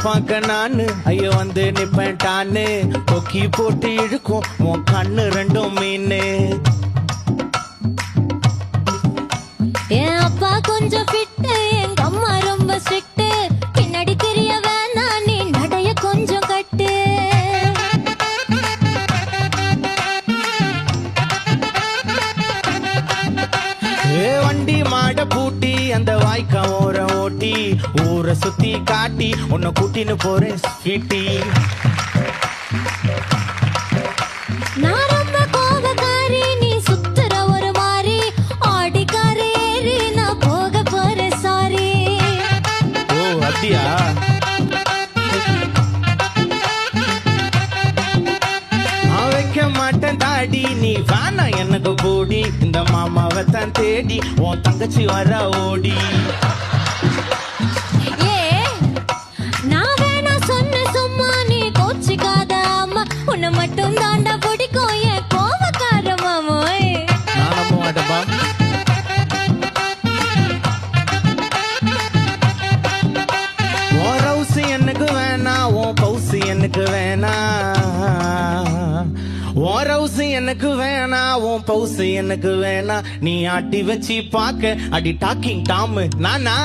பார்க்க நானு ஐயோ வந்து நிப்பேன் டான்னு கொக்கி போட்டு இழுக்கும் உன் கண்ணு ரெண்டும் மீனு என் அப்பா கொஞ்சம் ஃபிட்டு எங்க அம்மா ரொம்ப ஸ்ட்ரிக்ட் பின்னாடி தெரிய வேணா நீ நடைய கொஞ்சம் கட்டு வண்டி மாட பூட்டி அந்த வாய்க்கா ஓர ஓட்டி ஊரை சுத்தி காட்டி உன்னை கூட்டின்னு போறேன் ஸ்வீட்டி நான் ரொம்ப கோபக்காரி நீ சுத்துற ஒரு மாதிரி ஆடிக்கார ஏறி நான் போக போறேன் சாரி ஓ அப்படியா வைக்க மாட்டேன் தாடி நீ வேணா எனக்கு போடி இந்த மாமாவை தான் தேடி உன் தங்கச்சி வர ஓடி ஏ நான் வேணா சொன்ன சும்மா நீ கோச்சிக்காத அம்மா உன்னை மட்டும் தாண்டா பிடிக்கும் என் கோபக்கார மாமோய் நான் நம்ப மாட்டேன்பா உன் ரவுசு எனக்கு வேணா உன் பவுசு எனக்கு வேணா உன் ரவுசு எனக்கு வேணா உன் பவுசு எனக்கு வேணா நீ ஆட்டி வச்சு பாக்க அடி டாக்கிங் டாமு நானா